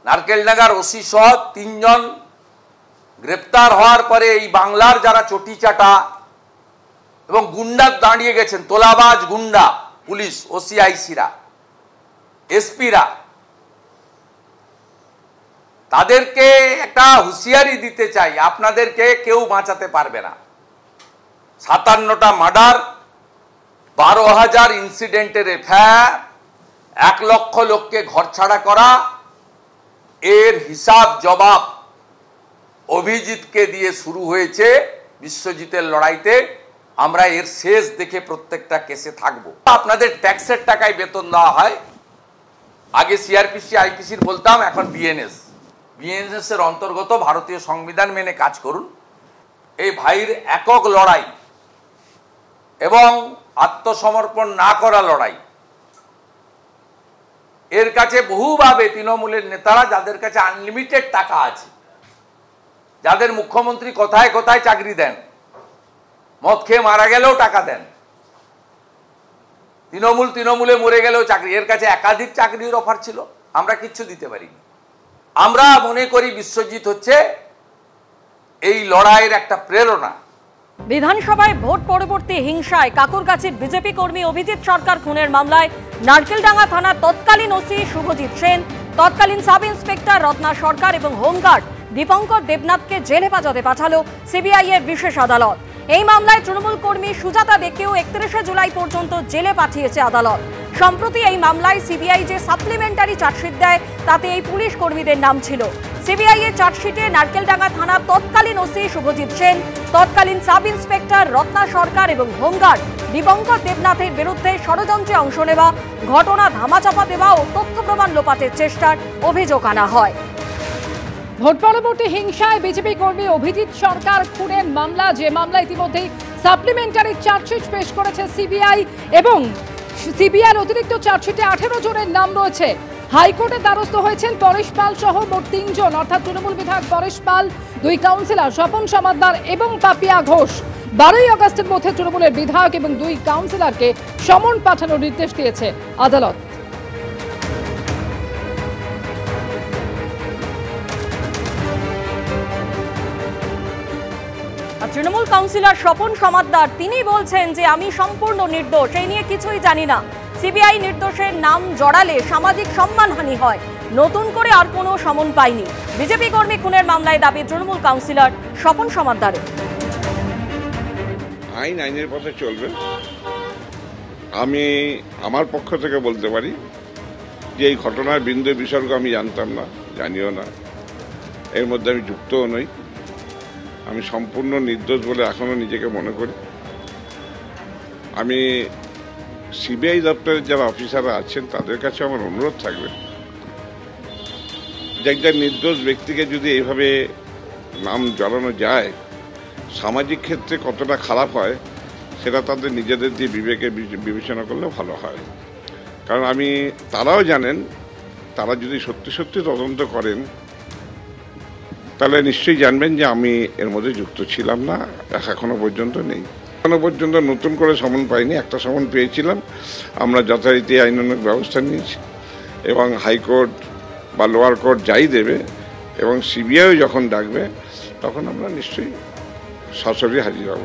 নারকেলডাঙ্গার OC সহ 3 জন গ্রেপ্তার হওয়ার পরে এই বাংলার যারা চটিচাটা এবং গুন্ডা দাঁড়িয়ে গেছেন, তোলাবাজ গুন্ডা, পুলিশ, ওসিআইসিরা, এসপিরা, তাদেরকে একটা হুঁশিয়ারি দিতে চাই, আপনাদেরকে কেউ বাঁচাতে পারবে না। 57টা মার্ডার, 12,000 ইনসিডেন্টের এফআইআর, 1 লক্ষ লোককে ঘরছাড়া করা, এর হিসাব জবাব অভিজিৎকে দিয়ে শুরু হয়েছে। বিশ্বজিতের লড়াইতে আমরা এর শেষ দেখে প্রত্যেকটা কেসে থাকব। আপনাদের ট্যাক্সের টাকায় বেতন দেওয়া হয়। আগে সিআরপিসি আইপিসির বলতাম, এখন বিএনএস এর অন্তর্গত ভারতীয় সংবিধান মেনে কাজ করুন। এই ভাইয়ের একক লড়াই এবং আত্মসমর্পণ না করা লড়াই, এর কাছে বহুভাবে তৃণমূলের নেতারা, যাদের কাছে আনলিমিটেড টাকা আছে, যাদের মুখ্যমন্ত্রী কোথায় কোথায় চাকরি দেন, মদ খেয়ে মারা গেলেও টাকা দেন, তৃণমূলে মরে গেলেও চাকরি, এর কাছে একাধিক চাকরির অফার ছিল, আমরা কিচ্ছু দিতে পারিনি। আমরা মনে করি বিশ্বজিৎ হচ্ছে এই লড়াইয়ের একটা প্রেরণা। বিধানসভায় ভোট পরবর্তী হিংসায় কাকুরগাছির বিজেপি কর্মী অভিজিৎ সরকার খুনের মামলায় নারকেলডাঙ্গা থানার তৎকালীন ওসি শুভজিৎ সেন, তৎকালীন সাব ইন্সপেক্টর রত্না সরকার এবং হোমগার্ড দীপঙ্কর দেবনাথকে জেল হেফাজতে পাঠালো সিবিআই এর বিশেষ আদালত। এই মামলায় তৃণমূল কর্মী সুজাতা দেকেও 31শে জুলাই পর্যন্ত জেলে পাঠিয়েছে আদালত। সম্প্রতি এই মামলায় সিবিআই যে সাপ্লিমেন্টারি চার্জশিট দেয়, তাতে এই পুলিশ কর্মীদের নাম ছিল। সিবিআই এর চার্জশিটে নারকেলডাঙ্গা থানার তৎকালীন ওসি শুভজিৎ সেন, তৎকালীন সাব ইন্সপেক্টর রত্না সরকার এবং হোমগার্ড দীপঙ্কর দেবনাথের বিরুদ্ধে ষড়যন্ত্রে অংশ নেওয়া, ঘটনা ধামাচাপা দেওয়া ও তথ্য প্রমাণ লোপাটের চেষ্টার অভিযোগ আনা হয়। ভোট পরবর্তী হিংসায় বিজেপি কর্মী অভিজিৎ সরকার খুনের মামলা, যে মামলা ইতিমধ্যেই সাপ্লিমেন্টারি চার্জশিট পেশ করেছে সিবিআই, এবং সিবিআইয়ের অতিরিক্ত চার্জশিটে 18 জনের নাম রয়েছে। হাইকোর্টের দ্বারস্থ হয়েছেন পরেশ পাল সহ মোট 3 জন, অর্থাৎ তৃণমূল বিধায়ক পরেশ পাল, 2 কাউন্সিলর স্বপন সমাদ্দার এবং পাপিয়া ঘোষ। 12ই আগস্টের মধ্যে তৃণমূলের বিধায়ক এবং 2 কাউন্সিলরকে সমন পাঠানোর নির্দেশ দিয়েছে আদালত। তৃণমূল কাউন্সিলর স্বপন সমাদ্দার তিনি বলছেন যে আমি সম্পূর্ণ নির্দোষ, এই নিয়ে কিছুই জানি না। সিবিআই নির্দোষের নাম জড়ালে সামাজিক সম্মানহানি হয়, নতুন করে আর কোনো সমন পাইনি। বিজেপি কর্মী খুনের মামলায় দাবি তৃণমূল কাউন্সিলর স্বপন সমাদ্দারের। আইনের পথে চলবে। আমি আমার পক্ষ থেকে বলতে পারি যে এই ঘটনার বিন্দু বিসর্গ আমি জানতাম না, জানিও না, এর মধ্যে আমি যুক্তও নই। আমি সম্পূর্ণ নির্দোষ বলে এখনো নিজেকে মনে করি। আমি সিবিআই দপ্তরের যারা অফিসাররা আছেন তাদের কাছে আমার অনুরোধ থাকবে যে একজন নির্দোষ ব্যক্তিকে যদি এইভাবে নাম জড়ানো যায়, সামাজিক ক্ষেত্রে কতটা খারাপ হয় সেটা তাদের নিজেদের দিয়ে বিবেকে বিবেচনা করলে ভালো হয়। কারণ তারাও জানেন, তারা যদি সত্যি সত্যি তদন্ত করেন তাহলে নিশ্চয়ই জানবেন যে আমি এর মধ্যে যুক্ত ছিলাম না, এখনো পর্যন্ত নেই। এখনো পর্যন্ত নতুন করে সমন পাইনি, একটা সমন পেয়েছিলাম। আমরা যথারীতি আইনানুগ ব্যবস্থা নিয়েছি এবং হাইকোর্ট বা লোয়ার কোর্ট যাই দেবে এবং সিবিআইও যখন ডাকবে তখন আমরা নিশ্চয়ই সরাসরি হাজির হব।